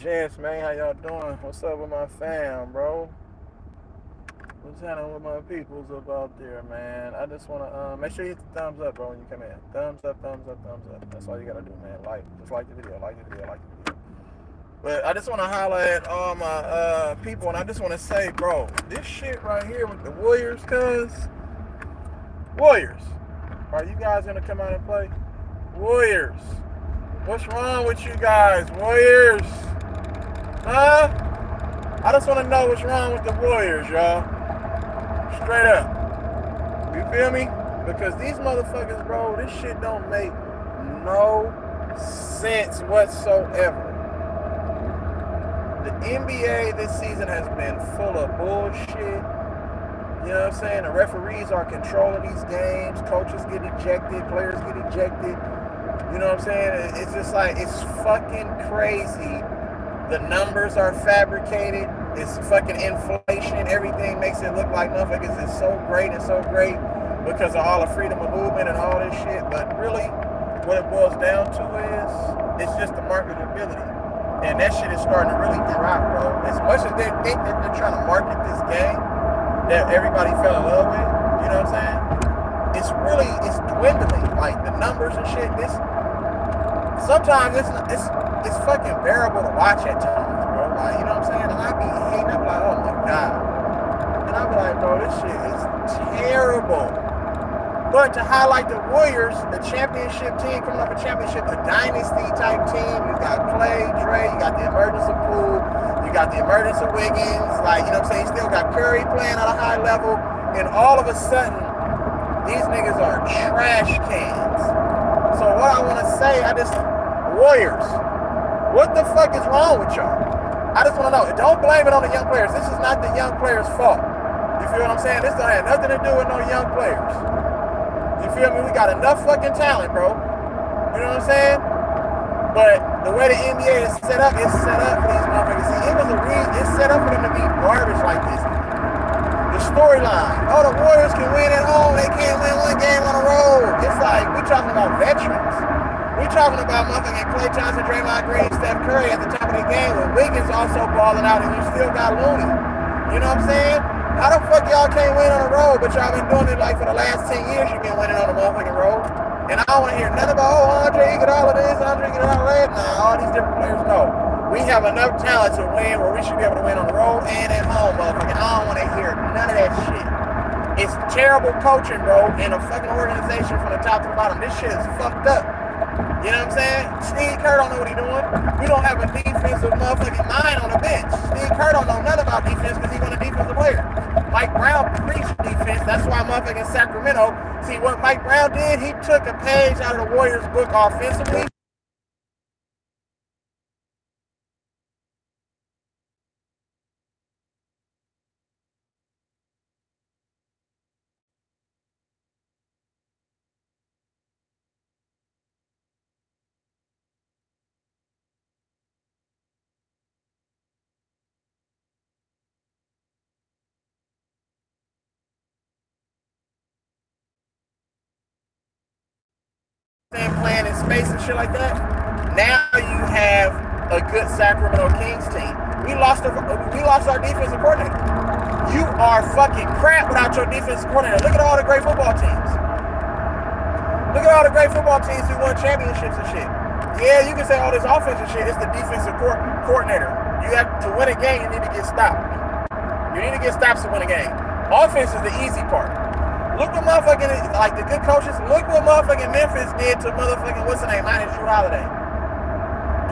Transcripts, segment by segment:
Gents, man, how y'all doing? What's up with my fam, bro? What's happening with my peoples up out there, man? I just wanna make sure you hit the thumbs up, bro, when you come in. Thumbs up, thumbs up, thumbs up. That's all you gotta do, man. Just like the video, like the video, like the video. But I just wanna highlight all my people, and I just wanna say, bro, this shit right here with the Warriors, Warriors, are you guys gonna come out and play? Warriors, what's wrong with you guys, Warriors? Huh? I just want to know what's wrong with the Warriors, y'all. Straight up. You feel me? Because these motherfuckers, bro, this shit don't make no sense whatsoever. The NBA this season has been full of bullshit. You know what I'm saying? The referees are controlling these games. Coaches get ejected. Players get ejected. You know what I'm saying? It's just like, it's fucking crazy. The numbers are fabricated. It's fucking inflation. Everything makes it look like motherfuckers is so great and so great because of all the freedom of movement and all this shit. But really, what it boils down to is it's just the marketability. And that shit is starting to really drop, bro. As much as they think that they're trying to market this game that everybody fell in love with, you know what I'm saying? It's dwindling. Like the numbers and shit, sometimes it's fucking bearable to watch at times, bro. Like, you know what I'm saying? And I be hating, I'm like, oh my God. And I be like, bro, this shit is terrible. But to highlight the Warriors, the championship team, coming up a championship, a dynasty type team, you got Clay, Dre, you got the emergence of Poole, you got the emergence of Wiggins, like, you know what I'm saying? You still got Curry playing at a high level, and all of a sudden, these niggas are trash cans. So what I want to say, Warriors, what the fuck is wrong with y'all? I just want to know. Don't blame it on the young players. This is not the young players' fault. You feel what I'm saying? This don't have nothing to do with no young players. You feel me? We got enough fucking talent, bro. You know what I'm saying? But the way the NBA is set up, it's set up for these motherfuckers. See, it's set up for them to be garbage like this. The storyline. Oh, the Warriors can win at home. They can't win one game on the road. It's like, we talking about veterans. We talking about motherfucking Klay Thompson, Draymond Green, Steph Curry at the top of the game when Wiggins also balling out and you still got Looney. You know what I'm saying? How the fuck y'all can't win on the road, but y'all been doing it like for the last 10 years you've been winning on the motherfucking road? And I don't want to hear nothing about, oh, Andre Iguodala this, Andre Iguodala that. Nah, all these different players, no. We have enough talent to win where we should be able to win on the road and at home, motherfucker. I don't want to hear none of that shit. It's terrible coaching, bro, in a fucking organization from the top to the bottom. This shit is fucked up. You know what I'm saying? Steve Kerr don't know what he's doing. We don't have a defensive motherfucking mind on the bench. Steve Kerr don't know nothing about defense because he wasn't a defensive player. Mike Brown preached defense. That's why motherfucking Sacramento. See, what Mike Brown did, he took a page out of the Warriors book offensively. Playing in space and shit like that. Now you have a good Sacramento Kings team. We lost our defensive coordinator. You are fucking crap without your defensive coordinator. Look at all the great football teams. Look at all the great football teams who won championships and shit. Yeah, you can say all this offensive shit. It's the defensive coordinator. You have to win a game. You need to get stopped. You need to get stops to win a game. Offense is the easy part. Look what motherfucking, like the good coaches, look what motherfucking Memphis did to motherfucking, what's the name, minus Drew Holiday.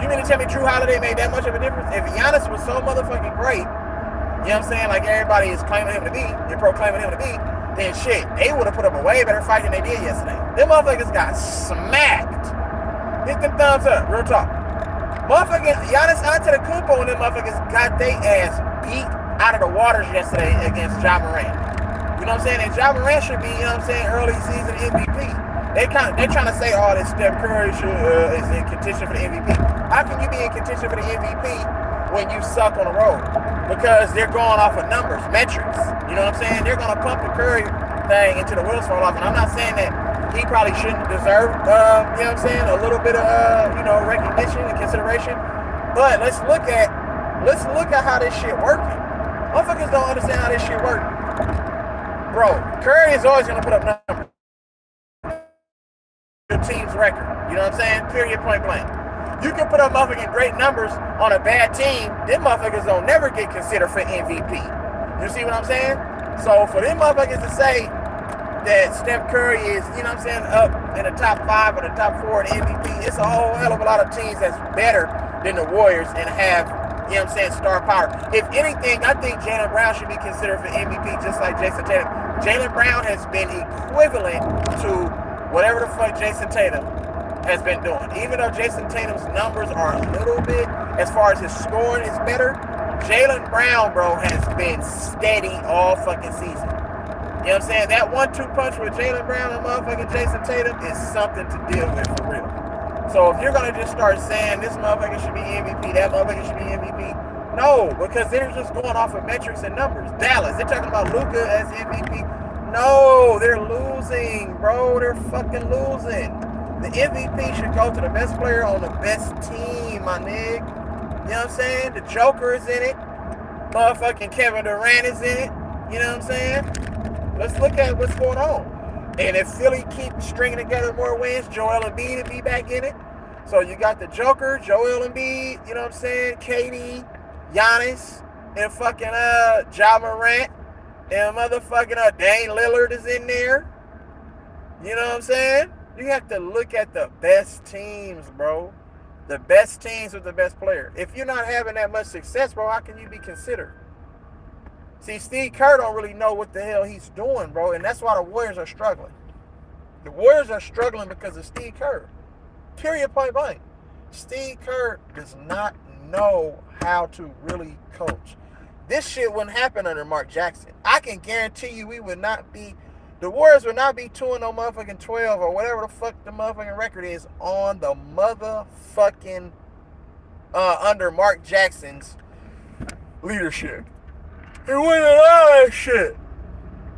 You mean to tell me Drew Holiday made that much of a difference? If Giannis was so motherfucking great, you know what I'm saying, like everybody is claiming him to be, you're proclaiming him to be, then shit, they would have put up a way better fight than they did yesterday. Them motherfuckers got smacked. Hit them thumbs up, real talk. Motherfucking Giannis Antetokounmpo and them motherfuckers got their ass beat out of the waters yesterday against Ja Morant. You know what I'm saying? And Ja Morant should be, you know what I'm saying, early season MVP. They're trying to say, oh, that Steph Curry is in contention for the MVP. How can you be in contention for the MVP when you suck on the road? Because they're going off of numbers, metrics. You know what I'm saying? They're going to pump the Curry thing until the wheels fall off. And I'm not saying that he probably shouldn't deserve, you know what I'm saying, a little bit of, recognition and consideration. But let's look at how this shit working. Motherfuckers don't understand how this shit works. Bro, Curry is always gonna put up numbers. Your team's record. You know what I'm saying? Period, point blank. You can put up motherfucking great numbers on a bad team. Them motherfuckers don't never get considered for MVP. You see what I'm saying? So for them motherfuckers to say that Steph Curry is, you know what I'm saying, up in the top 5 or the top 4 in the MVP, it's a whole hell of a lot of teams that's better than the Warriors and have, you know what I'm saying, star power. If anything, I think Jaylen Brown should be considered for MVP just like Jason Tatum. Jaylen Brown has been equivalent to whatever the fuck Jason Tatum has been doing. Even though Jason Tatum's numbers are a little bit, as far as his scoring is better, Jaylen Brown, bro, has been steady all fucking season. You know what I'm saying? That 1-2 punch with Jaylen Brown and motherfucking Jason Tatum is something to deal with for real. So if you're going to just start saying this motherfucker should be MVP, that motherfucker should be MVP, no, because they're just going off of metrics and numbers. Dallas, they're talking about Luka as MVP. No, they're losing, bro. They're fucking losing. The MVP should go to the best player on the best team, my nigga. You know what I'm saying? The Joker is in it. Motherfucking Kevin Durant is in it. You know what I'm saying? Let's look at what's going on. And if Philly keeps stringing together more wins, Joel Embiid will be back in it. So you got the Joker, Joel Embiid, you know what I'm saying? KD, Giannis, and fucking Ja Morant, and motherfucking Dame Lillard is in there. You know what I'm saying? You have to look at the best teams, bro. The best teams with the best player. If you're not having that much success, bro, how can you be considered? See, Steve Kerr don't really know what the hell he's doing, bro, and that's why the Warriors are struggling. The Warriors are struggling because of Steve Kerr. Period, point blank. Steve Kerr does not know how to really coach. This shit wouldn't happen under Mark Jackson. I can guarantee you the Warriors would not be 2-0 motherfucking 12 or whatever the fuck the motherfucking record is on the motherfucking under Mark Jackson's leadership. He wouldn't allow that shit.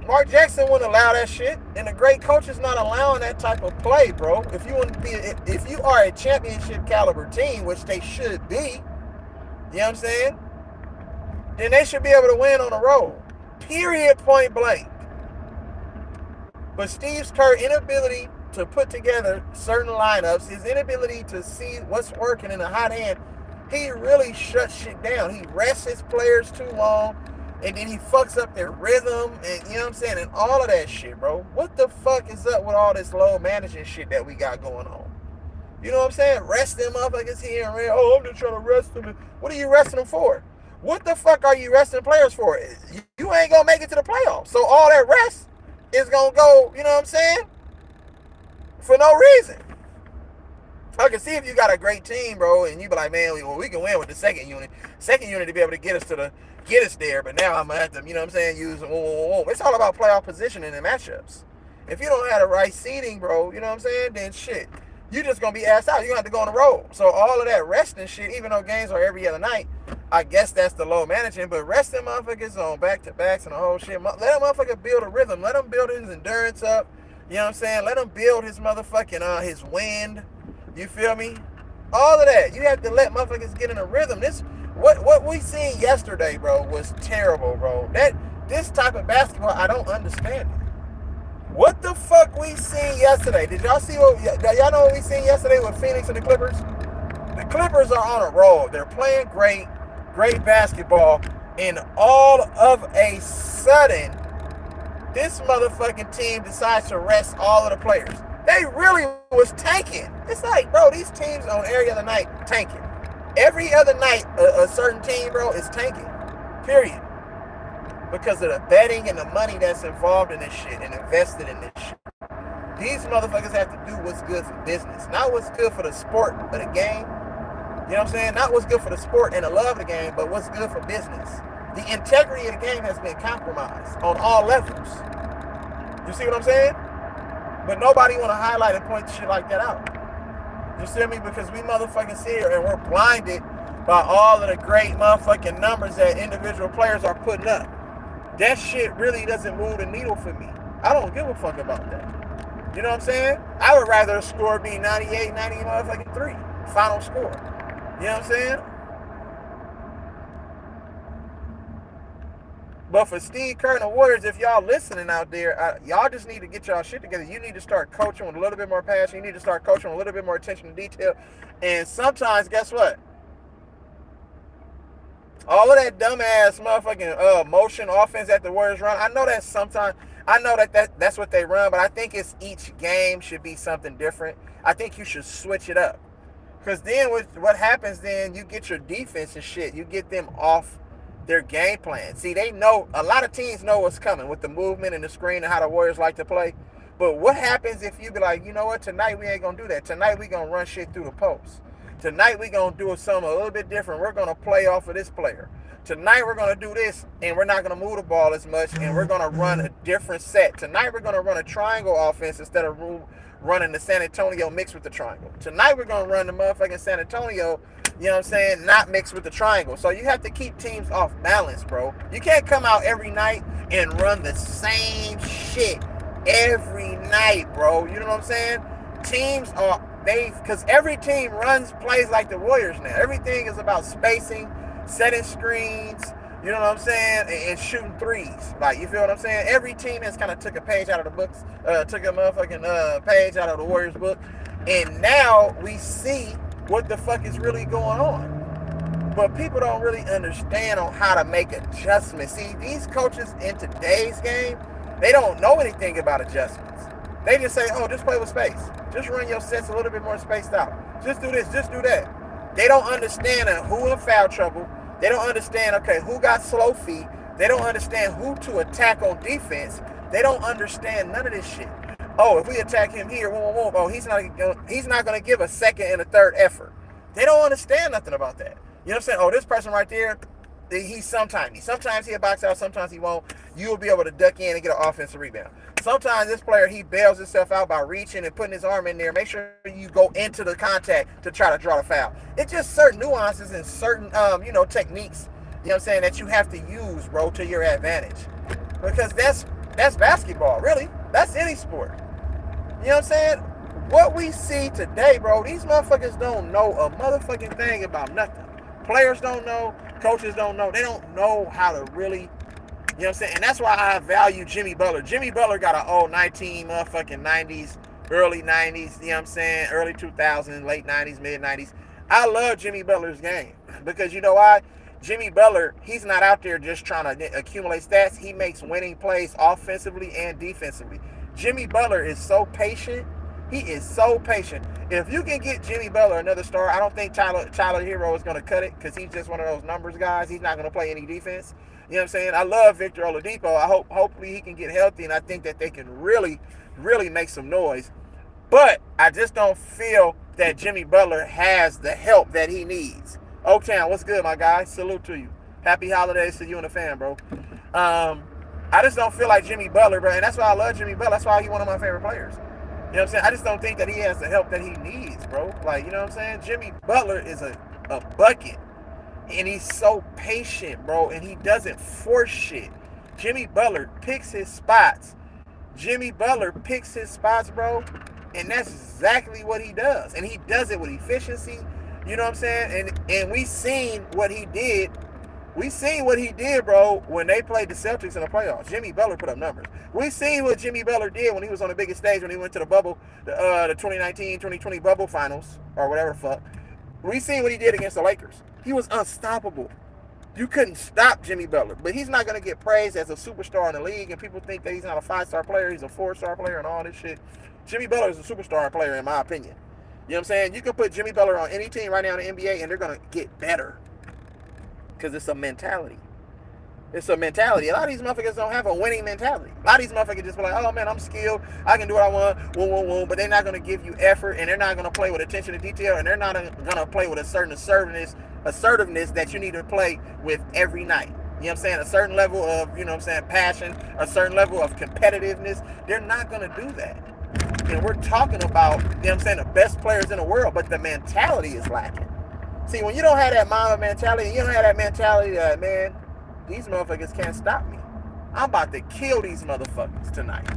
Mark Jackson wouldn't allow that shit, and the great coach is not allowing that type of play, bro. If you are a championship caliber team, which they should be, you know what I'm saying? Then they should be able to win on the road. Period, point blank. But Steve Kerr's inability to put together certain lineups, his inability to see what's working in the hot hand, he really shuts shit down. He rests his players too long, and then he fucks up their rhythm, and you know what I'm saying, and all of that shit, bro. What the fuck is up with all this load managing shit that we got going on? You know what I'm saying? Rest them motherfuckers here and there. Oh, I'm just trying to rest them. What are you resting them for? What the fuck are you resting players for? You ain't gonna make it to the playoffs. So all that rest is gonna go, you know what I'm saying, for no reason. I can see if you got a great team, bro, and you be like, man, well, we can win with the second unit to be able to get us there. But now I'm gonna have to, you know what I'm saying, use it's all about playoff positioning and matchups. If you don't have the right seeding, bro, you know what I'm saying, then shit, you just gonna be asked out. You're gonna have to go on the road. So all of that resting shit, even though games are every other night, I guess that's the low management. But resting motherfuckers on back-to-backs and the whole shit, let that motherfucker build a rhythm. Let him build his endurance up. You know what I'm saying? Let him build his motherfucking his wind. You feel me? All of that. You have to let motherfuckers get in a rhythm. What we seen yesterday, bro, was terrible, bro. This type of basketball, I don't understand it. What the fuck we seen yesterday? Did y'all see y'all know what we seen yesterday with Phoenix and the Clippers? The Clippers are on a roll. They're playing great basketball, and all of a sudden, this motherfucking team decides to rest all of the players. They really was tanking. It's like, bro, these teams on every other night tanking. Every other night, a certain team, bro, is tanking. Period. Because of the betting and the money that's involved in this shit and invested in this shit. These motherfuckers have to do what's good for business. Not what's good for the sport of the game. You know what I'm saying? Not what's good for the sport and the love of the game, but what's good for business. The integrity of the game has been compromised on all levels. You see what I'm saying? But nobody want to highlight and point shit like that out. You see me? Because we motherfucking sit here and we're blinded by all of the great motherfucking numbers that individual players are putting up. That shit really doesn't move the needle for me. I don't give a fuck about that. You know what I'm saying? I would rather a score be 98, 90 motherfucking 3. Final score. You know what I'm saying? But for Steve Kerr and the Warriors, if y'all listening out there, y'all just need to get y'all shit together. You need to start coaching with a little bit more passion. You need to start coaching with a little bit more attention to detail. And sometimes, guess what? All of that dumbass motherfucking motion offense that the Warriors run, I know that sometimes, I know that's what they run, but I think it's each game should be something different. I think you should switch it up. Because then what happens then, you get your defense and shit, you get them off their game plan. See, they know, a lot of teams know what's coming with the movement and the screen and how the Warriors like to play. But what happens if you be like, you know what, tonight we ain't going to do that. Tonight we going to run shit through the post. Tonight we going to do something a little bit different. We're going to play off of this player. Tonight we're going to do this, and we're not going to move the ball as much, and we're going to run a different set. Tonight we're going to run a triangle offense instead of running the San Antonio mixed with the triangle. Tonight we're going to run the motherfucking San Antonio, you know what I'm saying, not mixed with the triangle. So you have to keep teams off balance, bro. You can't come out every night and run the same shit every night, bro. You know what I'm saying? Teams are, because every team plays like the Warriors now. Everything is about spacing, setting screens, you know what I'm saying, and shooting threes. Like, you feel what I'm saying? Every team has kind of took a page out of the books, took a motherfucking page out of the Warriors book, and now we see what the fuck is really going on. But people don't really understand on how to make adjustments. See, these coaches in today's game, they don't know anything about adjustments. They just say, oh, just play with space. Just run your sets a little bit more spaced out. Just do this, just do that. They don't understand who in foul trouble. They don't understand, okay, who got slow feet. They don't understand who to attack on defense. They don't understand none of this shit. Oh, if we attack him here, oh, he's not going to give a second and a third effort. They don't understand nothing about that. You know what I'm saying? Oh, this person right there, sometimes he'll box out, sometimes he won't. You'll be able to duck in and get an offensive rebound. Sometimes this player, he bails himself out by reaching and putting his arm in there. Make sure you go into the contact to try to draw the foul. It's just certain nuances and certain, techniques, you know what I'm saying, that you have to use, bro, to your advantage. Because that's basketball, really. That's any sport. You know what I'm saying? What we see today, bro, these motherfuckers don't know a motherfucking thing about nothing. Players don't know. Coaches don't know. They don't know how to really, you know what I'm saying? And that's why I value Jimmy Butler. Jimmy Butler got an old 90s, early 90s, you know what I'm saying? Early 2000s, late 90s, mid 90s. I love Jimmy Butler's game because you know why? Jimmy Butler, he's not out there just trying to accumulate stats. He makes winning plays offensively and defensively. Jimmy Butler is so patient. He is so patient. If you can get Jimmy Butler another star, I don't think Tyler Hero is going to cut it because he's just one of those numbers guys. He's not going to play any defense. You know what I'm saying? I love Victor Oladipo. Hopefully he can get healthy, and I think that they can really, really make some noise. But I just don't feel that Jimmy Butler has the help that he needs. Oaktown, what's good, my guy? Salute to you. Happy holidays to you and the fam, bro. I just don't feel like Jimmy Butler, bro, and that's why I love Jimmy Butler. That's why he's one of my favorite players. You know what I'm saying? I just don't think that he has the help that he needs, bro. Like, you know what I'm saying? Jimmy Butler is a bucket. And he's so patient, bro. And he doesn't force shit. Jimmy Butler picks his spots. Bro. And that's exactly what he does. And he does it with efficiency. You know what I'm saying? And we seen what he did. We seen what he did, bro, when they played the Celtics in the playoffs. Jimmy Butler put up numbers. We seen what Jimmy Butler did when he was on the biggest stage, when he went to the bubble, the 2019-2020 bubble finals, or whatever the fuck. We seen what he did against the Lakers. He was unstoppable. You couldn't stop Jimmy Butler. But he's not going to get praised as a superstar in the league, and people think that he's not a 5-star player, he's a 4-star player and all this shit. Jimmy Butler is a superstar player, in my opinion. You know what I'm saying? You can put Jimmy Butler on any team right now in the NBA, and they're going to get better. Because it's a mentality. It's a mentality. A lot of these motherfuckers don't have a winning mentality. A lot of these motherfuckers just be like, oh man, I'm skilled. I can do what I want. But they're not going to give you effort, and they're not going to play with attention to detail, and they're not going to play with a certain assertiveness that you need to play with every night. You know what I'm saying? A certain level of, you know what I'm saying, passion, a certain level of competitiveness. They're not going to do that. And we're talking about, you know what I'm saying, the best players in the world, but the mentality is lacking. See, when you don't have that Mamba mentality, you don't have that mentality that, man, these motherfuckers can't stop me. I'm about to kill these motherfuckers tonight.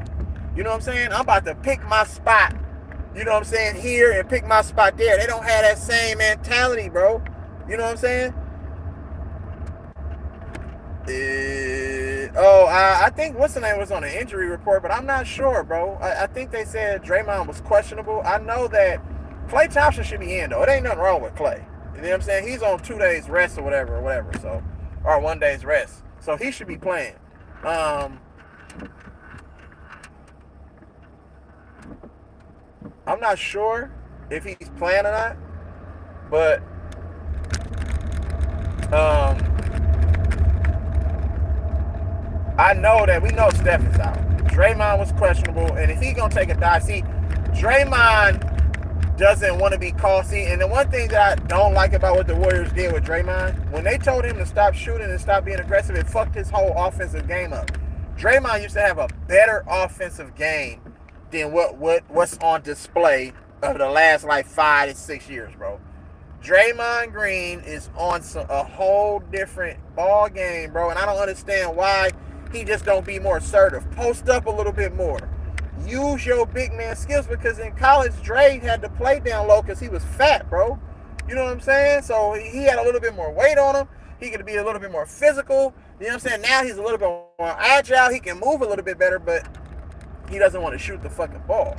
You know what I'm saying? I'm about to pick my spot, you know what I'm saying, here and pick my spot there. They don't have that same mentality, bro. You know what I'm saying? I think what's the name was on the injury report, but I'm not sure, bro. I think they said Draymond was questionable. I know that Klay Thompson should be in though. It ain't nothing wrong with Klay. You know what I'm saying? He's on 2 days rest or whatever. So, or 1 day's rest. So he should be playing. I'm not sure if he's playing or not, but I know that we know Steph is out. Draymond was questionable, and if he's gonna take a dive, see, Draymond doesn't want to be called. See, and the one thing that I don't like about what the Warriors did with Draymond, when they told him to stop shooting and stop being aggressive, it fucked his whole offensive game up. Draymond used to have a better offensive game than what's on display over the last like 5 to 6 years, bro. Draymond Green is on a whole different ball game, bro, and I don't understand why he just don't be more assertive. Post up a little bit more. Use your big man skills, because in college, Dre had to play down low because he was fat, bro. You know what I'm saying? So he had a little bit more weight on him. He could be a little bit more physical. You know what I'm saying? Now he's a little bit more agile. He can move a little bit better, but he doesn't want to shoot the fucking ball.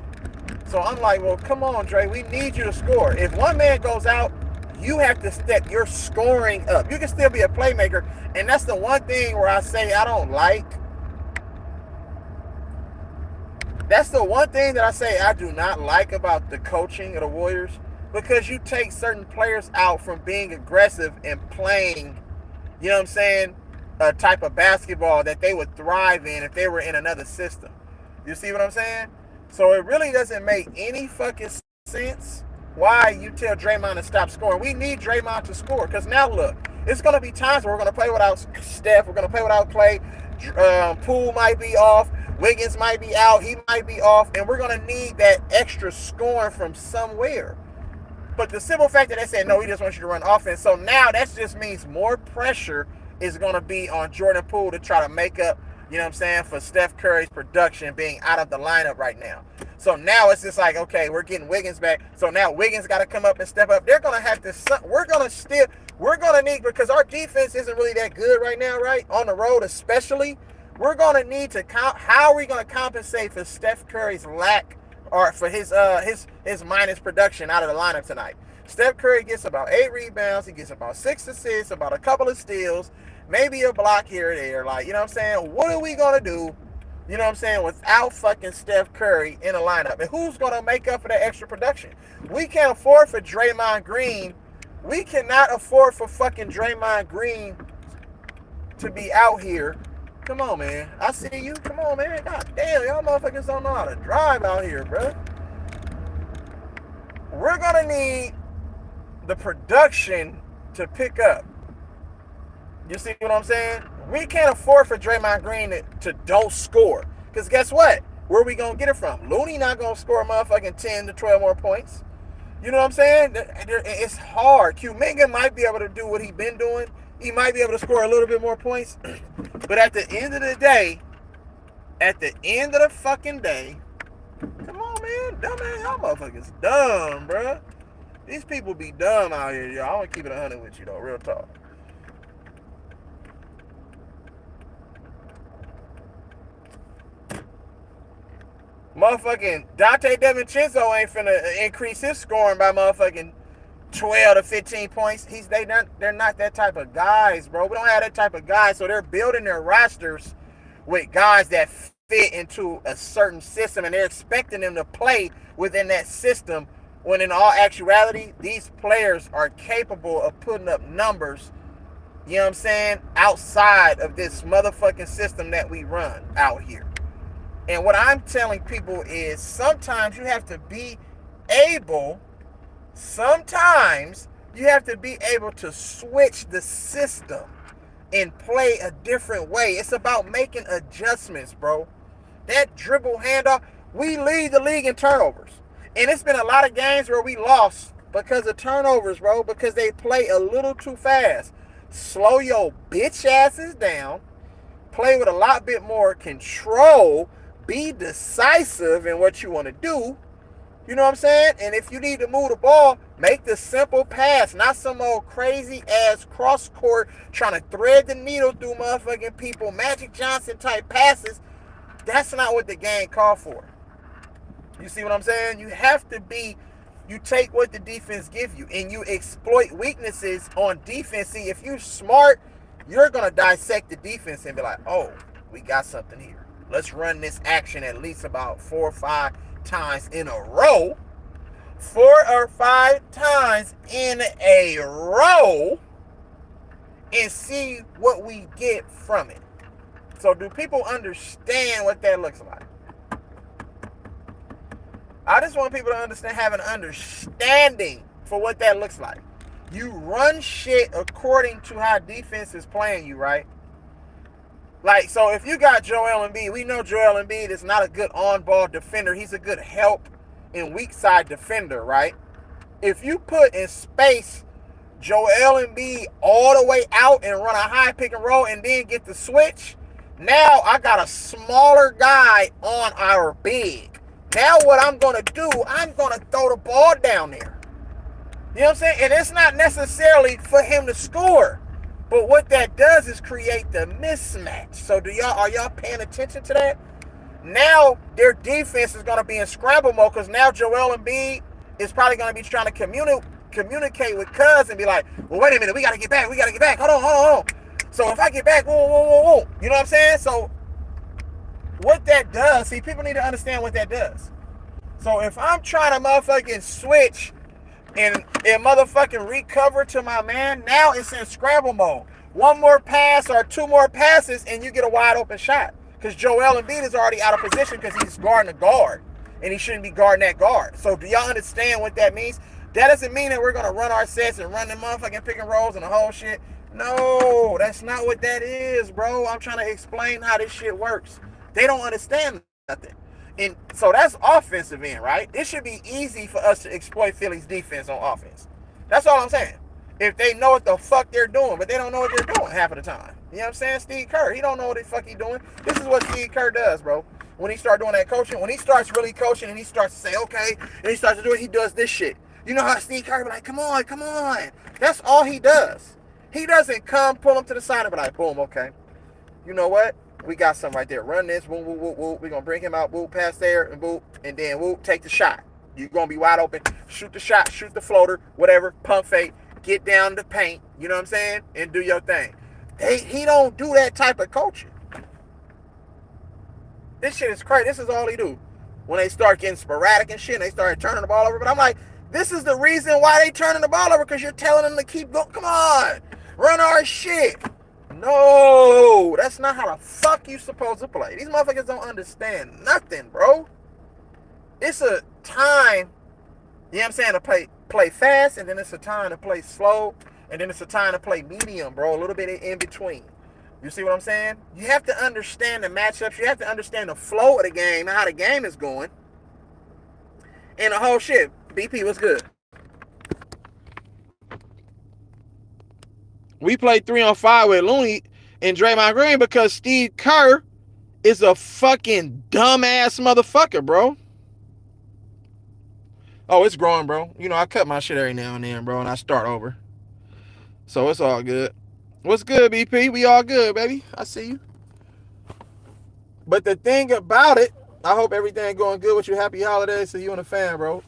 So I'm like, well, come on, Dre. We need you to score. If one man goes out, you have to step your scoring up. You can still be a playmaker. And that's the one thing where I say I don't like. That's the one thing that I say I do not like about the coaching of the Warriors, because you take certain players out from being aggressive and playing, you know what I'm saying, a type of basketball that they would thrive in if they were in another system. You see what I'm saying? So it really doesn't make any fucking sense why you tell Draymond to stop scoring. We need Draymond to score, because now look, it's going to be times where we're going to play without Steph, we're going to play without Klay, Poole might be off, Wiggins might be out, he might be off, and we're going to need that extra scoring from somewhere. But the simple fact that they said, no, he just wants you to run offense, so now that just means more pressure is going to be on Jordan Poole to try to make up, you know what I'm saying, for Steph Curry's production being out of the lineup right now. So now it's just like, okay, we're getting Wiggins back. So now Wiggins got to come up and step up. They're going to have to, we're going to need, because our defense isn't really that good right now, right? On the road especially. We're going to need to, how are we going to compensate for Steph Curry's lack, or for his minus production out of the lineup tonight? Steph Curry gets about 8 rebounds. He gets about 6 assists, about a couple of steals, maybe a block here or there. Like, you know what I'm saying? What are we going to do, you know what I'm saying, without fucking Steph Curry in a lineup? And who's going to make up for that extra production? We can't afford for Draymond Green. We cannot afford for fucking Draymond Green to be out here. Come on, man. I see you. Come on, man. God damn, y'all motherfuckers don't know how to drive out here, bro. We're going to need the production to pick up. You see what I'm saying? We can't afford for Draymond Green to don't score. Because guess what? Where are we going to get it from? Looney not going to score a motherfucking 10 to 12 more points. You know what I'm saying? It's hard. Kuminga might be able to do what he's been doing. He might be able to score a little bit more points. But at the end of the day, at the end of the fucking day, come on, man. Dumbass, y'all motherfuckers dumb, bro. These people be dumb out here, y'all. I want to keep it 100 with you, though. Real talk. Motherfucking Dante DiVincenzo ain't finna increase his scoring by motherfucking 12 to 15 points. They're not that type of guys, bro. We don't have that type of guys. So they're building their rosters with guys that fit into a certain system, and they're expecting them to play within that system, when in all actuality, these players are capable of putting up numbers, you know what I'm saying, outside of this motherfucking system that we run out here. And what I'm telling people is sometimes you have to be able to switch the system and play a different way. It's about making adjustments, bro. That dribble handoff, we lead the league in turnovers. And it's been a lot of games where we lost because of turnovers, bro, because they play a little too fast. Slow your bitch asses down. Play with a lot bit more control. Be decisive in what you want to do. You know what I'm saying? And if you need to move the ball, make the simple pass, not some old crazy ass cross court trying to thread the needle through motherfucking people, Magic Johnson type passes. That's not what the game called for. You see what I'm saying? You take what the defense give you and you exploit weaknesses on defense. See, if you're smart, you're going to dissect the defense and be like, oh, we got something here. Let's run this action at least about 4 or 5 times in a row. 4 or 5 times in a row and see what we get from it. So do people understand what that looks like? I just want people to understand, have an understanding for what that looks like. You run shit according to how defense is playing you, right? Like, so if you got Joel Embiid, we know Joel Embiid is not a good on-ball defender. He's a good help and weak side defender, right? If you put in space Joel Embiid all the way out and run a high pick and roll and then get the switch, now I got a smaller guy on our big. Now what I'm going to do, I'm going to throw the ball down there. You know what I'm saying? And it's not necessarily for him to score. But what that does is create the mismatch. So are y'all paying attention to that? Now their defense is going to be in scramble mode because now Joel Embiid is probably going to be trying to communicate with Cuz and be like, well, wait a minute, we got to get back. Hold on. So if I get back, whoa. You know what I'm saying? So what that does, see, people need to understand what that does. So if I'm trying to motherfucking switch and motherfucking recover to my man, now it's in scramble mode. One more pass or 2 more passes and you get a wide open shot. Because Joel Embiid is already out of position because he's guarding a guard. And he shouldn't be guarding that guard. So do y'all understand what that means? That doesn't mean that we're going to run our sets and run the motherfucking pick and rolls and the whole shit. No, that's not what that is, bro. I'm trying to explain how this shit works. They don't understand nothing. And so that's offensive end, right? It should be easy for us to exploit Philly's defense on offense. That's all I'm saying. If they know what the fuck they're doing, but they don't know what they're doing half of the time. You know what I'm saying? Steve Kerr, he don't know what the fuck he's doing. This is what Steve Kerr does, bro. When he starts doing that coaching, when he starts really coaching and he starts to say, okay, and he starts to do it, he does this shit. You know how Steve Kerr be like, come on. That's all he does. He doesn't come, pull him to the side and be like, boom, okay. You know what? We got something right there. Run this, woo. We're going to bring him out, woo, pass there, and woo, and then woo, take the shot. You're going to be wide open. Shoot the shot, shoot the floater, whatever, pump fake, get down the paint, you know what I'm saying, and do your thing. He don't do that type of coaching. This shit is crazy. This is all he do. When they start getting sporadic and shit, and they start turning the ball over. But I'm like, this is the reason why they turning the ball over, because you're telling them to keep going. Come on, run our shit. No, that's not how the fuck you supposed to play. These motherfuckers don't understand nothing, bro. It's a time, you know what I'm saying, to play fast, and then it's a time to play slow, and then it's a time to play medium, bro, a little bit in between. You see what I'm saying? You have to understand the matchups. You have to understand the flow of the game and how the game is going. And the whole shit. BP, what's good? We played 3-on-5 with Looney and Draymond Green because Steve Kerr is a fucking dumbass motherfucker, bro. Oh, it's growing, bro. You know, I cut my shit every now and then, bro, and I start over. So it's all good. What's good, BP? We all good, baby. I see you. But the thing about it, I hope everything going good with you. Happy holidays to you and the fam, bro.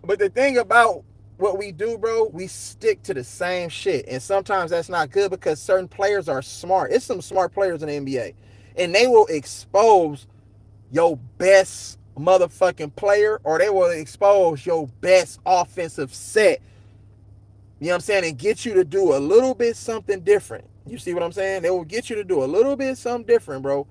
But the thing about what we do, bro, we stick to the same shit. And sometimes that's not good because certain players are smart. It's some smart players in the NBA. And they will expose your best motherfucking player, or they will expose your best offensive set. You know what I'm saying? And get you to do a little bit something different. You see what I'm saying? They will get you to do a little bit something different, bro.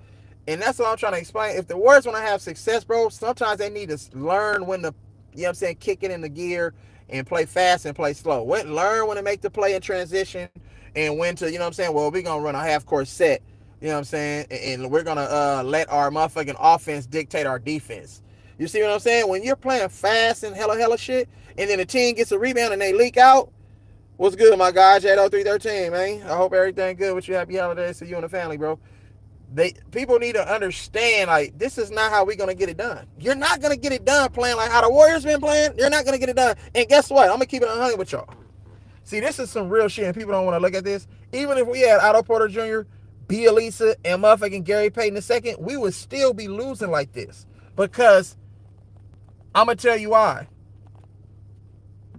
And that's what I'm trying to explain. If the Warriors want to have success, bro, sometimes they need to learn when to, you know what I'm saying, kick it in the gear and play fast and play slow. Learn when to make the play in transition and when to, you know what I'm saying, well, we're going to run a half-court set, you know what I'm saying, and we're going to let our motherfucking offense dictate our defense. You see what I'm saying? When you're playing fast and hella shit, and then the team gets a rebound and they leak out, what's good, my guy, J0313, man? I hope everything good with you. Happy holidays to you and the family, bro. People need to understand, like, this is not how we're gonna get it done. You're not gonna get it done playing like how the Warriors been playing. You're not gonna get it done. And guess what? I'm gonna keep it 100 with y'all. See, this is some real shit, and people don't want to look at this. Even if we had Otto Porter Jr., E-Leezy, and motherfucking Gary Payton II, we would still be losing like this. Because I'm gonna tell you why.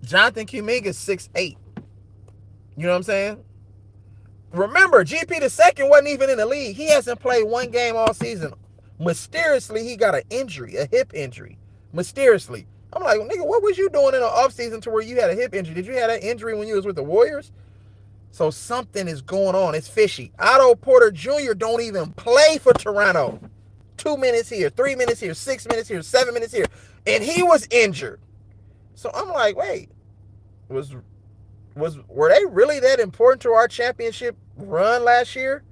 Jonathan Kuminga is 6'8". You know what I'm saying? Remember, GP the second wasn't even in the league. He hasn't played one game all season. Mysteriously, he got an injury, a hip injury. Mysteriously. I'm like, nigga, what was you doing in the offseason to where you had a hip injury? Did you have that injury when you was with the Warriors? So something is going on. It's fishy. Otto Porter Jr. don't even play for Toronto. 2 minutes here, 3 minutes here, 6 minutes here, 7 minutes here. And he was injured. So I'm like, wait, were they really that important to our championship run last year?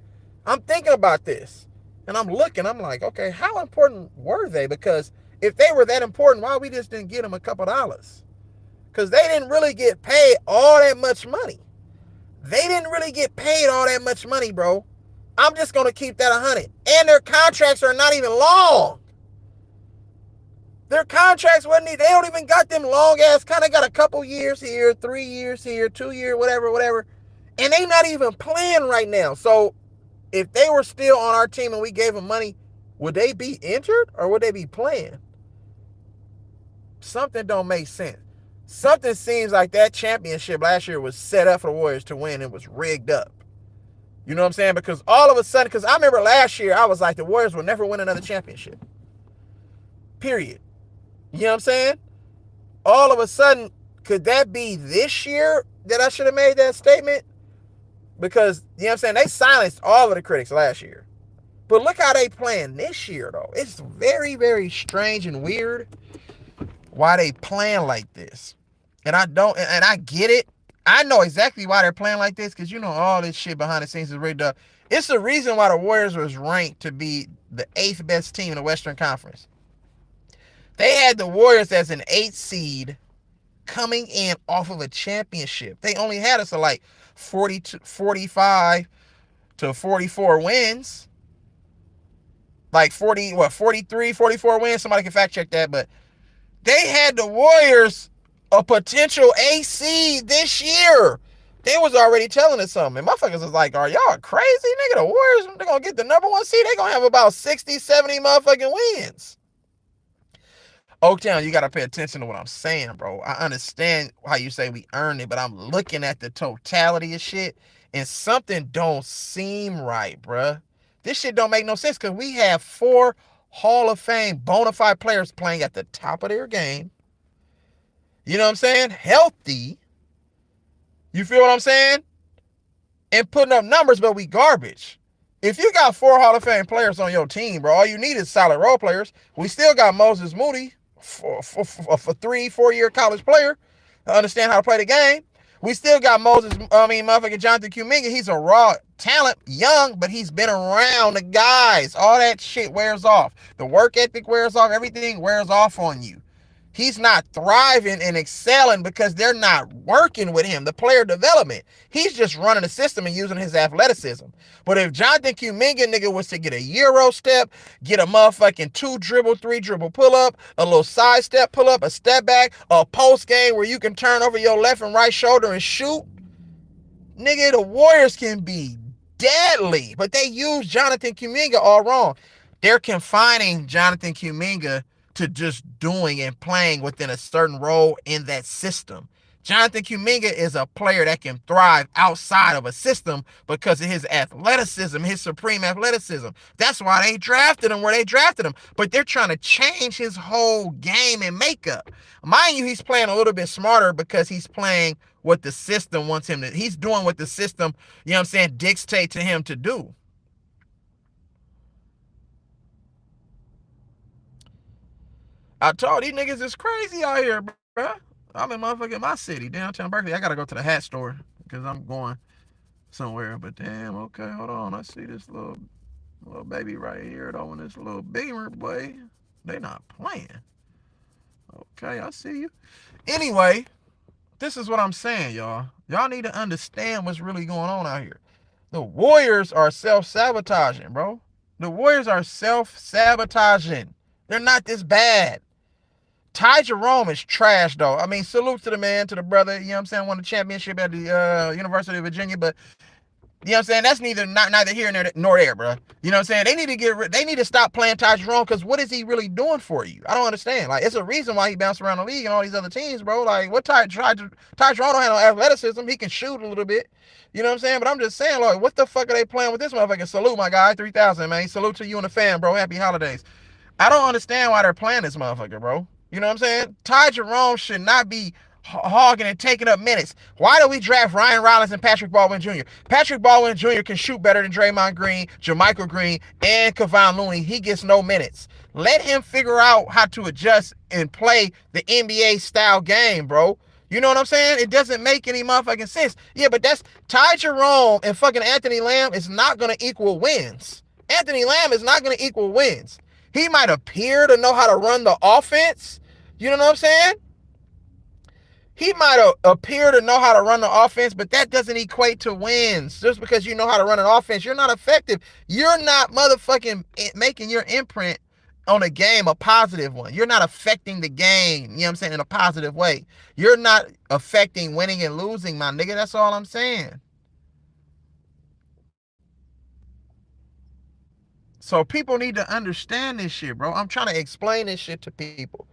I'm thinking about this. And I'm looking, I'm like, okay, how important were they? Because if they were that important, why we just didn't get them a couple dollars? Because they didn't really get paid all that much money. They didn't really get paid all that much money, bro. I'm just going to keep that 100. And their contracts are not even long. Their contracts they don't even got them long ass, kind of got a couple years here, 3 years here, 2 years, whatever. And they not even playing right now. So if they were still on our team and we gave them money, would they be injured or would they be playing? Something don't make sense. Something seems like that championship last year was set up for the Warriors to win. It was rigged up. You know what I'm saying? Because all of a sudden, because I remember last year, I was like, the Warriors will never win another championship. Period. You know what I'm saying? All of a sudden, could that be this year that I should have made that statement? Because, you know what I'm saying, they silenced all of the critics last year. But look how they playing this year, though. It's very, very strange and weird why they playing like this. And I get it. I know exactly why they're playing like this, because you know all this shit behind the scenes is rigged up. It's the reason why the Warriors was ranked to be the 8th best team in the Western Conference. They had the Warriors as an 8th seed coming in off of a championship. They only had us at like 45 to 44 wins. Like 43, 44 wins. Somebody can fact check that, but they had the Warriors a potential A seed this year. They was already telling us something. And motherfuckers was like, are y'all crazy, nigga? The Warriors, they're going to get the number 1 seed. They're going to have about 60, 70 motherfucking wins. Oaktown, you got to pay attention to what I'm saying, bro. I understand how you say we earned it, but I'm looking at the totality of shit, and something don't seem right, bruh. This shit don't make no sense, because we have 4 Hall of Fame bona fide players playing at the top of their game. You know what I'm saying? Healthy. You feel what I'm saying? And putting up numbers, but we garbage. If you got 4 Hall of Fame players on your team, bro, all you need is solid role players. We still got Moses Moody, for 3-4 year college player, to understand how to play the game. We still got motherfucking Jonathan Kuminga. He's a raw talent, young, but he's been around the guys. All that shit wears off. The work ethic wears off. Everything wears off on you. He's not thriving and excelling because they're not working with him. The player development. He's just running the system and using his athleticism. But if Jonathan Kuminga nigga was to get a Euro step, get a motherfucking 2 dribble, 3 dribble pull up, a little side step pull up, a step back, a post game where you can turn over your left and right shoulder and shoot, nigga, the Warriors can be deadly. But they use Jonathan Kuminga all wrong. They're confining Jonathan Kuminga to just doing and playing within a certain role in that system. Jonathan Kuminga is a player that can thrive outside of a system because of his athleticism, his supreme athleticism. That's why they drafted him where they drafted him. But they're trying to change his whole game and makeup. Mind you, he's playing a little bit smarter because he's playing what the system wants him to. He's doing what the system, you know what I'm saying, dictate to him to do. I told these niggas it's crazy out here, bro. I'm in motherfucking my city, downtown Berkeley. I gotta go to the hat store because I'm going somewhere. But damn, okay, hold on. I see this little baby right here though, and this little beamer, boy. They not playing. Okay, I see you. Anyway, this is what I'm saying, y'all. Y'all need to understand what's really going on out here. The Warriors are self-sabotaging, bro. The Warriors are self-sabotaging. They're not this bad. Ty Jerome is trash, though. I mean, salute to the man, to the brother. You know what I'm saying? Won the championship at the University of Virginia, but you know what I'm saying? That's neither here nor there, bro. You know what I'm saying? They need to stop playing Ty Jerome, because what is he really doing for you? I don't understand. Like, it's a reason why he bounced around the league and all these other teams, bro. Like, what Ty Jerome don't have no athleticism. He can shoot a little bit. You know what I'm saying? But I'm just saying, like, what the fuck are they playing with this motherfucker? Salute, my guy. 3,000, man. Salute to you and the fam, bro. Happy holidays. I don't understand why they're playing this motherfucker, bro. You know what I'm saying? Ty Jerome should not be hogging and taking up minutes. Why do we draft Ryan Rollins and Patrick Baldwin Jr.? Patrick Baldwin Jr. can shoot better than Draymond Green, JaMychal Green, and Kevon Looney. He gets no minutes. Let him figure out how to adjust and play the NBA style game, bro. You know what I'm saying? It doesn't make any motherfucking sense. Yeah, but that's Ty Jerome and fucking Anthony Lamb is not going to equal wins. Anthony Lamb is not going to equal wins. He might appear to know how to run the offense. You know what I'm saying? He might appear to know how to run the offense, but that doesn't equate to wins. Just because you know how to run an offense, you're not effective. You're not motherfucking making your imprint on a game a positive one. You're not affecting the game, you know what I'm saying, in a positive way. You're not affecting winning and losing, my nigga. That's all I'm saying. So people need to understand this shit, bro. I'm trying to explain this shit to people.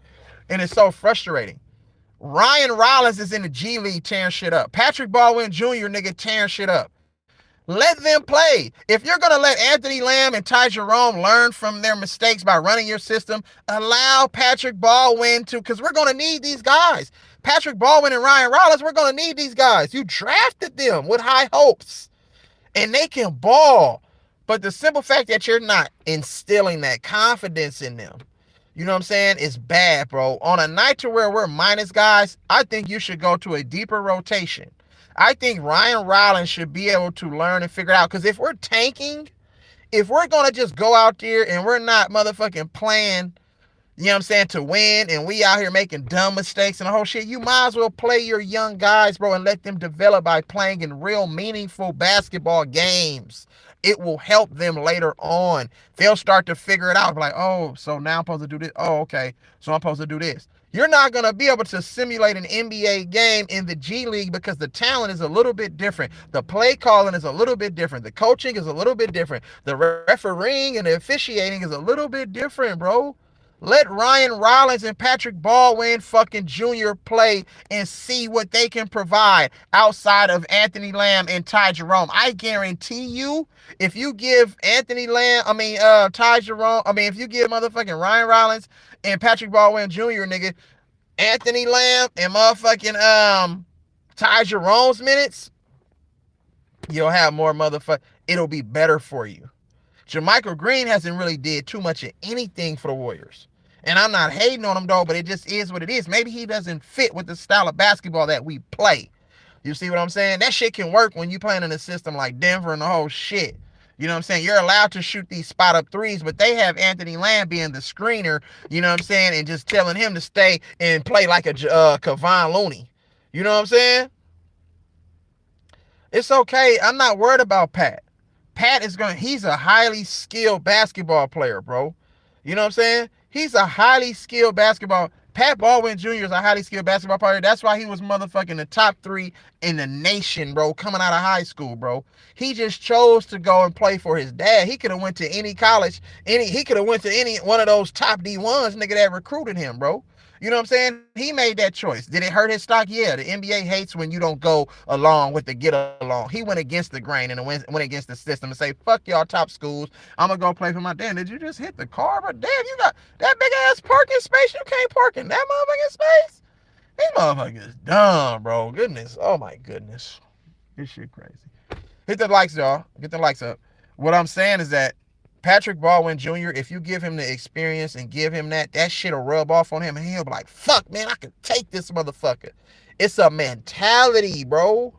And it's so frustrating. Ryan Rollins is in the G League tearing shit up. Patrick Baldwin Jr., nigga, tearing shit up. Let them play. If you're going to let Anthony Lamb and Ty Jerome learn from their mistakes by running your system, allow Patrick Baldwin to, because we're going to need these guys. Patrick Baldwin and Ryan Rollins, we're going to need these guys. You drafted them with high hopes, and they can ball. But the simple fact that you're not instilling that confidence in them, you know what I'm saying, is bad, bro. On a night to where we're minus guys, I think you should go to a deeper rotation. I think Ryan Rollins should be able to learn and figure it out. Because if we're tanking, if we're going to just go out there and we're not motherfucking playing, you know what I'm saying, to win, and we out here making dumb mistakes and the whole shit, you might as well play your young guys, bro, and let them develop by playing in real meaningful basketball games. It will help them later on. They'll start to figure it out. Like, oh, so now I'm supposed to do this. Oh, okay. So I'm supposed to do this. You're not going to be able to simulate an NBA game in the G League because the talent is a little bit different. The play calling is a little bit different. The coaching is a little bit different. The refereeing and the officiating is a little bit different, bro. Let Ryan Rollins and Patrick Baldwin fucking Jr. play and see what they can provide outside of Anthony Lamb and Ty Jerome. I guarantee you, if you give Ty Jerome, if you give motherfucking Ryan Rollins and Patrick Baldwin Jr., nigga, Anthony Lamb and motherfucking Ty Jerome's minutes, you'll have more it'll be better for you. JaMychal Green hasn't really did too much of anything for the Warriors. And I'm not hating on him, though, but it just is what it is. Maybe he doesn't fit with the style of basketball that we play. You see what I'm saying? That shit can work when you playing in a system like Denver and the whole shit. You know what I'm saying? You're allowed to shoot these spot-up threes, but they have Anthony Lamb being the screener, you know what I'm saying, and just telling him to stay and play like a Kevon Looney. You know what I'm saying? It's okay. I'm not worried about Pat. He's a highly skilled basketball player, bro. You know what I'm saying? He's a highly skilled Pat Baldwin Jr. is a highly skilled basketball player. That's why he was motherfucking the top 3 in the nation, bro, coming out of high school, bro. He just chose to go and play for his dad. He could have went to any college, he could have went to any one of those top D1s, nigga, that recruited him, bro. You know what I'm saying? He made that choice. Did it hurt his stock? Yeah. The NBA hates when you don't go along with the get along. He went against the grain and went against the system and say, fuck y'all top schools. I'm going to go play for my dad. Did you just hit the car? But damn, you got that big ass parking space. You can't park in that motherfucking space. These motherfuckers dumb, bro. Goodness. Oh my goodness. This shit crazy. Hit the likes, y'all. Get the likes up. What I'm saying is that Patrick Baldwin Jr., if you give him the experience and give him that shit'll rub off on him and he'll be like, fuck, man, I can take this motherfucker. It's a mentality, bro.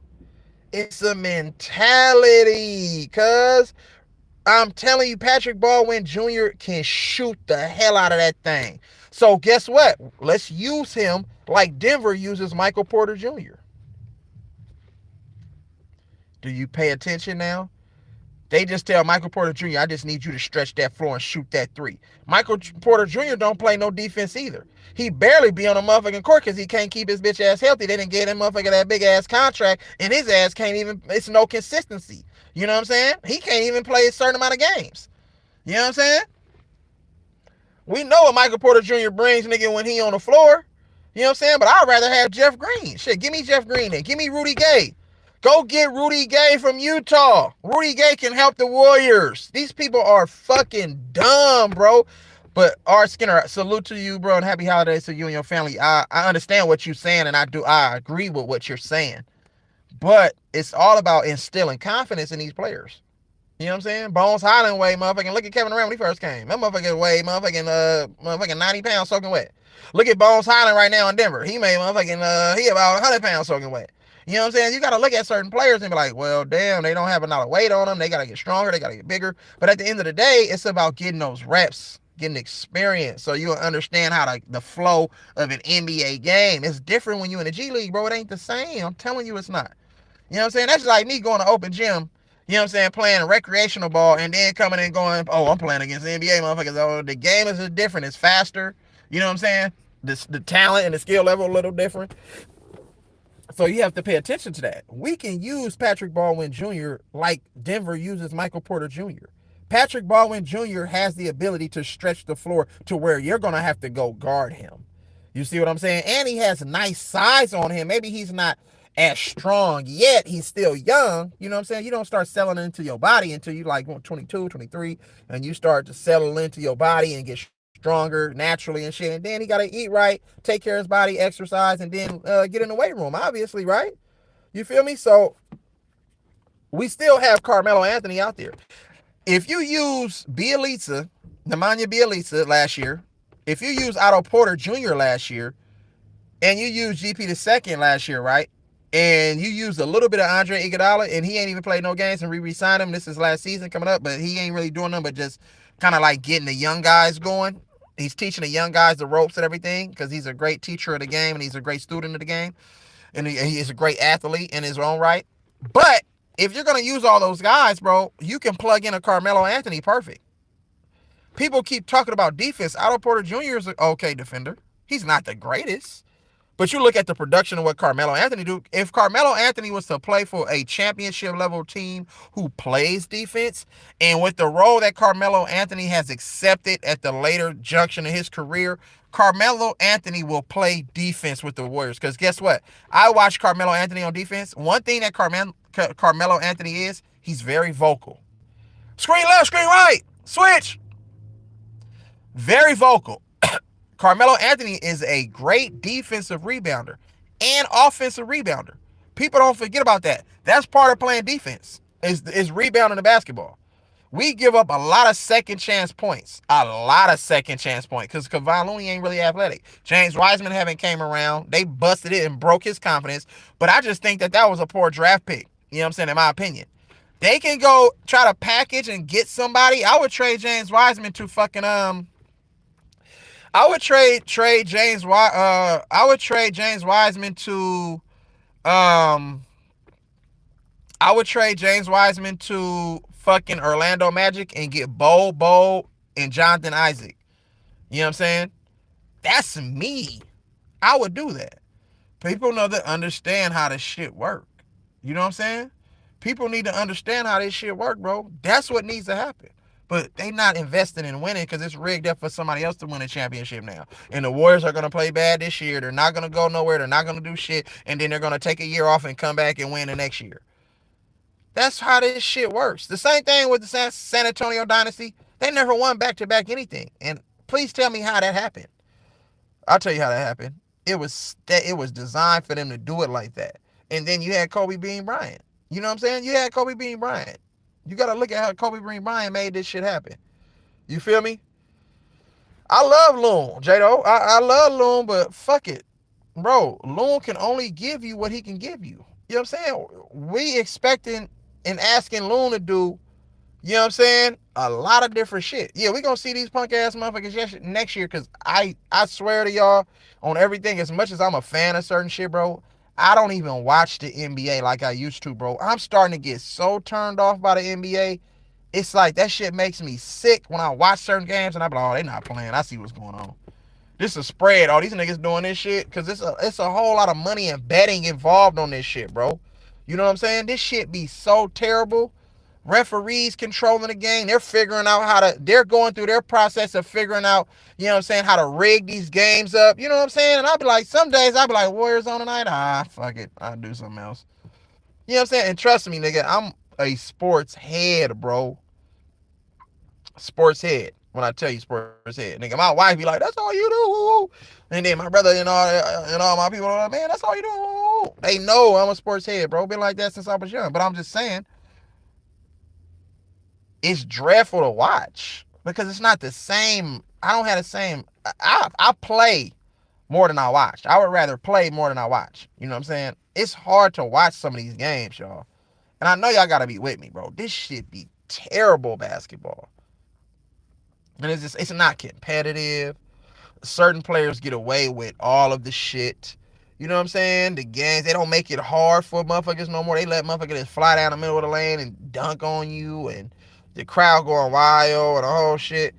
It's a mentality, cuz I'm telling you, Patrick Baldwin Jr. can shoot the hell out of that thing. So guess what? Let's use him like Denver uses Michael Porter Jr. Do you pay attention now? They just tell Michael Porter Jr., I just need you to stretch that floor and shoot that three. Michael Porter Jr. don't play no defense either. He barely be on a motherfucking court because he can't keep his bitch ass healthy. They didn't get him motherfucking that big ass contract, and his ass can't even, it's no consistency. You know what I'm saying? He can't even play a certain amount of games. You know what I'm saying? We know what Michael Porter Jr. brings, nigga, when he on the floor. You know what I'm saying? But I'd rather have Jeff Green. Shit, give me Jeff Green then. Give me Rudy Gay. Go get Rudy Gay from Utah. Rudy Gay can help the Warriors. These people are fucking dumb, bro. But Art Skinner, salute to you, bro, and happy holidays to you and your family. I understand what you're saying, and I agree with what you're saying. But it's all about instilling confidence in these players. You know what I'm saying? Bones Highland weighed motherfucking, look at Kevin Durant when he first came. That motherfucking weighed motherfucking 90 pounds soaking wet. Look at Bones Highland right now in Denver. He made motherfucking he about 100 pounds soaking wet. You know what I'm saying? You got to look at certain players and be like, well, damn, they don't have a lot of weight on them. They got to get stronger. They got to get bigger. But at the end of the day, it's about getting those reps, getting experience, so you'll understand how the flow of an NBA game. It's different when you in the G League, bro. It ain't the same. I'm telling you, it's not. You know what I'm saying? That's like me going to open gym, you know what I'm saying, playing recreational ball and then coming and going, oh, I'm playing against the NBA motherfuckers. Oh, the game is different. It's faster. You know what I'm saying? The talent and the skill level a little different. So you have to pay attention to that. We can use Patrick Baldwin Jr. like Denver uses Michael Porter Jr. Patrick Baldwin Jr. has the ability to stretch the floor to where you're going to have to go guard him. You see what I'm saying? And he has nice size on him. Maybe he's not as strong yet. He's still young. You know what I'm saying? You don't start selling into your body until you like 22, 23, and you start to settle into your body and get stronger naturally and shit. And then he got to eat right, take care of his body, exercise, and then get in the weight room, obviously, right? You feel me? So we still have Carmelo Anthony out there. If you use E-Leezy, Nemanja Bjelica last year, if you use Otto Porter Jr. last year, and you use GP the second last year, right? And you used a little bit of Andre Iguodala, and he ain't even played no games, and we re-signed him. This is last season coming up, but he ain't really doing them, but just kind of like getting the young guys going. He's teaching the young guys the ropes and everything because he's a great teacher of the game, and he's a great student of the game, and he is a great athlete in his own right. But if you're going to use all those guys, bro, you can plug in a Carmelo Anthony perfect. People keep talking about defense. Otto Porter Jr. is an okay defender. He's not the greatest. But you look at the production of what Carmelo Anthony do. If Carmelo Anthony was to play for a championship level team who plays defense, and with the role that Carmelo Anthony has accepted at the later junction of his career, Carmelo Anthony will play defense with the Warriors. Because guess what? I watched Carmelo Anthony on defense. One thing that Carmelo Anthony is, he's very vocal. Screen left, screen right, switch. Very vocal. Carmelo Anthony is a great defensive rebounder and offensive rebounder. People don't forget about that. That's part of playing defense, is rebounding the basketball. We give up a lot of second chance points. A lot of second chance points. Because Kevon Looney ain't really athletic. James Wiseman haven't came around. They busted it and broke his confidence. But I just think that was a poor draft pick. You know what I'm saying? In my opinion. They can go try to package and get somebody. I would trade James Wiseman to fucking I would trade James Wiseman to fucking Orlando Magic and get Bo and Jonathan Isaac. You know what I'm saying? That's me. I would do that. People know to understand how this shit work. You know what I'm saying? People need to understand how this shit work, bro. That's what needs to happen. But they not investing in winning because it's rigged up for somebody else to win a championship now. And the Warriors are going to play bad this year. They're not going to go nowhere. They're not going to do shit. And then they're going to take a year off and come back and win the next year. That's how this shit works. The same thing with the San Antonio Dynasty. They never won back-to-back anything. And please tell me how that happened. I'll tell you how that happened. It was designed for them to do it like that. And then you had Kobe Bean Bryant. You know what I'm saying? You had Kobe Bean Bryant. You got to look at how Kobe Bean Bryant made this shit happen. You feel me? I love Loon, J-Do. I love Loon, but fuck it. Bro, Loon can only give you what he can give you. You know what I'm saying? We expecting and asking Loon to do, you know what I'm saying, a lot of different shit. Yeah, we gonna see these punk ass motherfuckers next year because I swear to y'all on everything, as much as I'm a fan of certain shit, bro, I don't even watch the NBA like I used to, bro. I'm starting to get so turned off by the NBA. It's like that shit makes me sick when I watch certain games and I be like, oh, they not playing. I see what's going on. This is a spread. All these niggas doing this shit because it's a whole lot of money and betting involved on this shit, bro. You know what I'm saying? This shit be so terrible. Referees controlling the game. They're figuring out how to. They're going through their process of figuring out. You know what I'm saying? How to rig these games up. You know what I'm saying? And I'll be like, some days I'll be like, Warriors on tonight. Ah, fuck it. I'll do something else. You know what I'm saying? And trust me, nigga, I'm a sports head, bro. Sports head. When I tell you sports head, nigga, my wife be like, "That's all you do," and then my brother and all my people are like, "Man, that's all you do." They know I'm a sports head, bro. Been like that since I was young. But I'm just saying, it's dreadful to watch because it's not the same. I don't have the same. I play more than I watch. I would rather play more than I watch. You know what I'm saying? It's hard to watch some of these games, y'all. And I know y'all gotta be with me, bro. This shit be terrible basketball. And it's not competitive. Certain players get away with all of the shit. You know what I'm saying? The games, they don't make it hard for motherfuckers no more. They let motherfuckers just fly down the middle of the lane and dunk on you and the crowd going wild and the whole shit.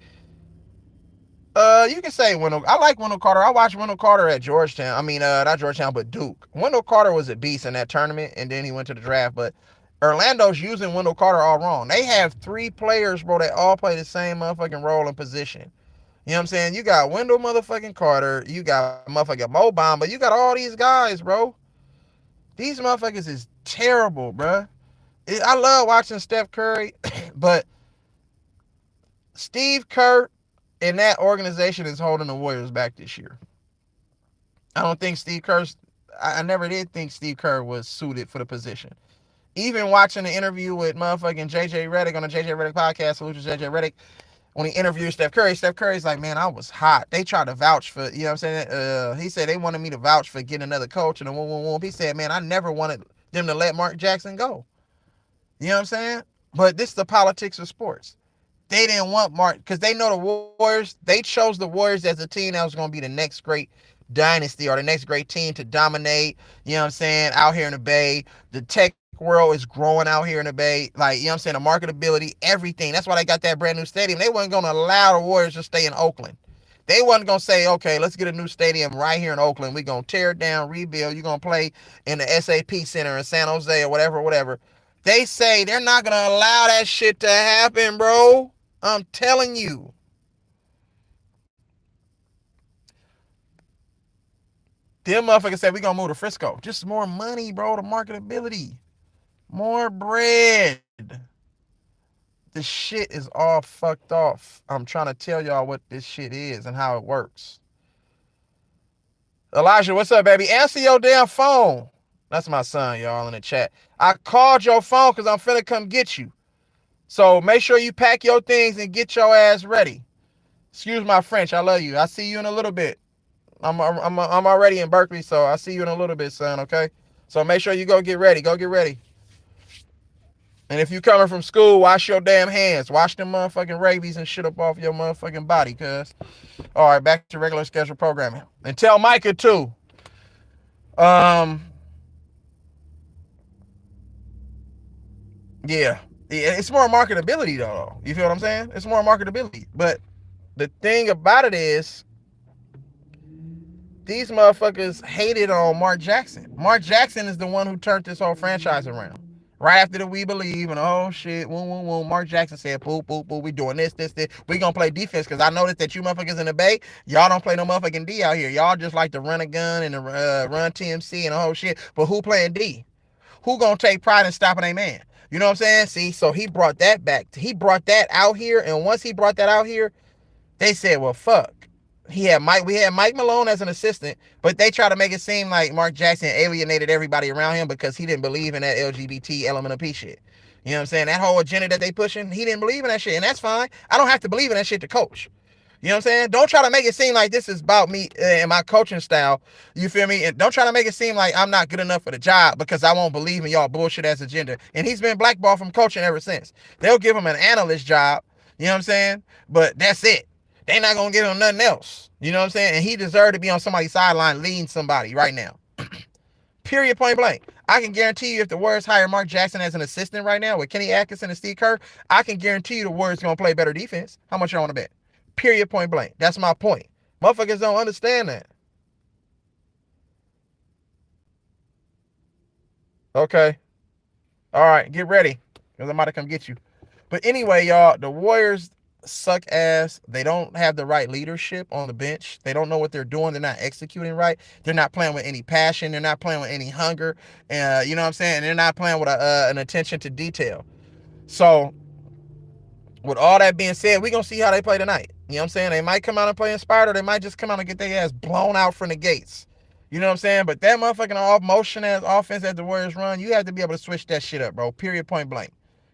You can say Wendell. I like Wendell Carter. I watched Wendell Carter at Georgetown. I mean, not Georgetown, but Duke. Wendell Carter was a beast in that tournament, and then he went to the draft. But Orlando's using Wendell Carter all wrong. They have three players, bro, that all play the same motherfucking role and position. You know what I'm saying? You got Wendell motherfucking Carter. You got motherfucking Mo Bamba. You got all these guys, bro. These motherfuckers is terrible, bro. I love watching Steph Curry, but Steve Kerr and that organization is holding the Warriors back this year. I don't think Steve Kerr. I never did think Steve Kerr was suited for the position. Even watching the interview with motherfucking JJ Redick on the JJ Redick podcast, salute to JJ Redick, when he interviewed Steph Curry's like, man, I was hot. They tried to vouch for, you know what I'm saying? He said they wanted me to vouch for getting another coach and a whoop. He said, man, I never wanted them to let Mark Jackson go. You know what I'm saying? But this is the politics of sports. They didn't want Mark because they know the Warriors. They chose the Warriors as a team that was going to be the next great dynasty or the next great team to dominate. You know what I'm saying? Out here in the Bay, the tech world is growing out here in the Bay. Like, you know what I'm saying? The marketability, everything. That's why they got that brand new stadium. They wasn't going to allow the Warriors to stay in Oakland. They wasn't going to say, okay, let's get a new stadium right here in Oakland. We're going to tear it down, rebuild. You're going to play in the SAP Center in San Jose or whatever. They say they're not going to allow that shit to happen, bro. I'm telling you. Them motherfuckers said we gonna move to Frisco. Just more money, bro. The marketability. More bread. This shit is all fucked off. I'm trying to tell y'all what this shit is and how it works. Elijah, what's up, baby? Answer your damn phone. That's my son, y'all, in the chat. I called your phone because I'm finna come get you. So make sure you pack your things and get your ass ready. Excuse my French. I love you. I see you in a little bit. I'm already in Berkeley, so I'll see you in a little bit, son, okay? So make sure you go get ready. Go get ready. And if you coming from school, wash your damn hands. Wash them motherfucking rabies and shit up off your motherfucking body, cuz. All right, back to regular schedule programming. And tell Micah, too. Yeah. It's more marketability, though. You feel what I'm saying? It's more marketability. But the thing about it is, these motherfuckers hated on Mark Jackson. Mark Jackson is the one who turned this whole franchise around. Right after the We Believe and oh shit, Mark Jackson said, boop, boop, boop, we doing this. We gonna play defense because I noticed that you motherfuckers in the Bay, y'all don't play no motherfucking D out here. Y'all just like to run a gun and run TMC and the whole shit. But who playing D? Who gonna take pride in stopping a man? You know what I'm saying? See, so he brought that back. He brought that out here, and once he brought that out here, they said, well, fuck. We had Mike Malone as an assistant, but they try to make it seem like Mark Jackson alienated everybody around him because he didn't believe in that LGBT element of P shit. You know what I'm saying? That whole agenda that they pushing, he didn't believe in that shit, and that's fine. I don't have to believe in that shit to coach. You know what I'm saying? Don't try to make it seem like this is about me and my coaching style. You feel me? And don't try to make it seem like I'm not good enough for the job because I won't believe in y'all bullshit ass agenda. And he's been blackballed from coaching ever since. They'll give him an analyst job. You know what I'm saying? But that's it. They not gonna give him nothing else. You know what I'm saying? And he deserved to be on somebody's sideline leading somebody right now. Period, point blank. I can guarantee you if the Warriors hire Mark Jackson as an assistant right now with Kenny Atkinson and Steve Kerr, I can guarantee you the Warriors going to play better defense. How much y'all want to bet? Period, point blank. That's my point. Motherfuckers don't understand that. Okay. All right, get ready because I'm about to come get you. But anyway, y'all, the Warriors suck ass. They don't have the right leadership on the bench. They don't know what they're doing. They're not executing right. They're not playing with any passion. They're not playing with any hunger. You know what I'm saying? They're not playing with an attention to detail. So with all that being said, we're going to see how they play tonight. You know what I'm saying? They might come out and play inspired, or they might just come out and get their ass blown out from the gates. You know what I'm saying? But that motherfucking off motion ass offense that the Warriors run, you have to be able to switch that shit up, bro. Period, point blank.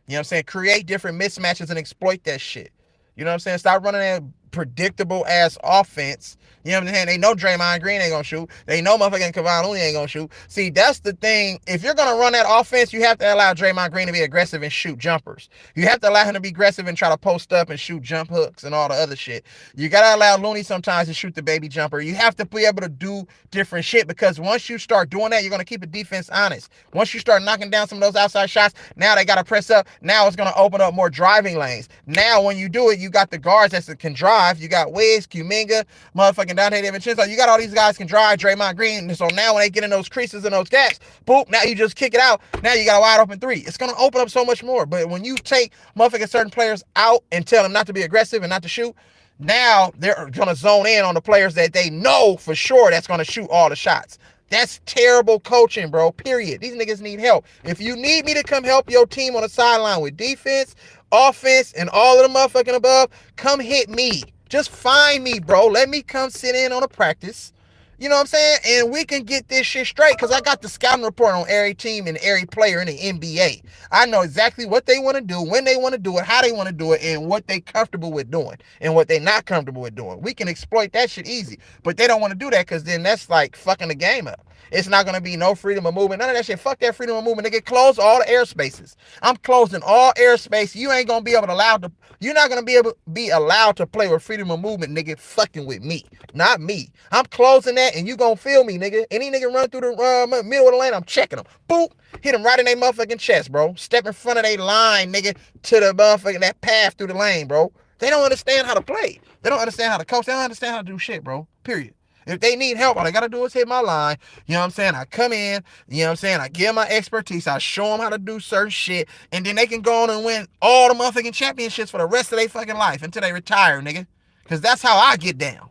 You know what I'm saying? Create different mismatches and exploit that shit. You know what I'm saying? Stop running that predictable ass offense. You know what I'm saying? They know Draymond Green ain't gonna shoot. They know motherfucking Kevon Looney ain't gonna shoot. See, that's the thing. If you're gonna run that offense, you have to allow Draymond Green to be aggressive and shoot jumpers. You have to allow him to be aggressive and try to post up and shoot jump hooks and all the other shit. You gotta allow Looney sometimes to shoot the baby jumper. You have to be able to do different shit, because once you start doing that, you're gonna keep the defense honest. Once you start knocking down some of those outside shots, now they gotta press up. Now it's gonna open up more driving lanes. Now when you do it, you got the guards that can drive. You got Wiz, Kuminga, motherfucking Dante DiVincenzo. You got all these guys can drive. Draymond Green. So now when they get in those creases and those gaps, boop, now you just kick it out. Now you got a wide open three. It's gonna open up so much more. But when you take motherfucking certain players out and tell them not to be aggressive and not to shoot, now they're gonna zone in on the players that they know for sure that's gonna shoot all the shots. That's terrible coaching, bro. Period. These niggas need help. If you need me to come help your team on the sideline with defense, offense, and all of the motherfucking above, come hit me. Just find me, bro. Let me come sit in on a practice. You know what I'm saying? And we can get this shit straight, because I got the scouting report on every team and every player in the NBA. I know exactly what they want to do, when they want to do it, how they want to do it, and what they comfortable with doing and what they not comfortable with doing. We can exploit that shit easy. But they don't want to do that, because then that's like fucking the game up. It's not going to be no freedom of movement. None of that shit. Fuck that freedom of movement. Nigga, close all the airspaces. I'm closing all airspace. You ain't going to be able to allow to, you're not going to be allowed to play with freedom of movement, nigga, fucking with me. Not me. I'm closing that, and you going to feel me, nigga. Any nigga run through the middle of the lane, I'm checking them. Boop. Hit them right in their motherfucking chest, bro. Step in front of their line, nigga, to the motherfucking, that path through the lane, bro. They don't understand how to play. They don't understand how to coach. They don't understand how to do shit, bro. Period. If they need help, all they got to do is hit my line. You know what I'm saying? I come in, you know what I'm saying? I give them my expertise. I show them how to do certain shit. And then they can go on and win all the motherfucking championships for the rest of their fucking life until they retire, nigga. Because that's how I get down.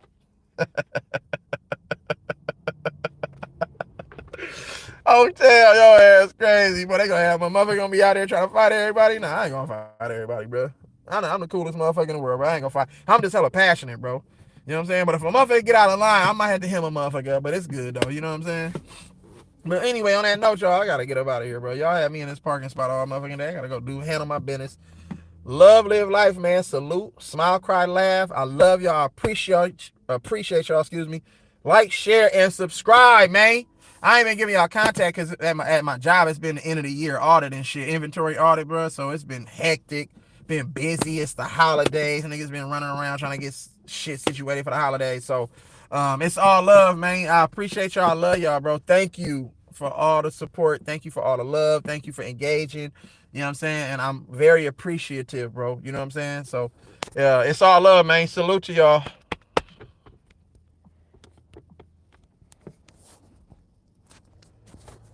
Oh, tell your ass crazy, but they gonna have my mother gonna be out there trying to fight everybody. Nah, I ain't gonna fight everybody, bro. I'm the coolest motherfucker in the world, but I ain't gonna fight. I'm just hella passionate, bro. You know what I'm saying? But if a motherfucker get out of line, I might have to hit a motherfucker up, but it's good though. You know what I'm saying? But anyway, on that note, y'all, I gotta get up out of here, bro. Y'all have me in this parking spot all motherfucking day. I gotta go handle my business. Love, live life, man. Salute, smile, cry, laugh. I love y'all. I appreciate y'all. Excuse me. Like, share, and subscribe, man. I ain't been giving y'all contact because at my job, it's been the end of the year audit and shit, inventory audit, bro. So it's been hectic, been busy. It's the holidays, and niggas been running around trying to get shit situated for the holidays. So it's all love, man. I appreciate y'all. I love y'all, bro. Thank you for all the support. Thank you for all the love. Thank you for engaging. You know what I'm saying? And I'm very appreciative, bro. You know what I'm saying? So it's all love, man. Salute to y'all.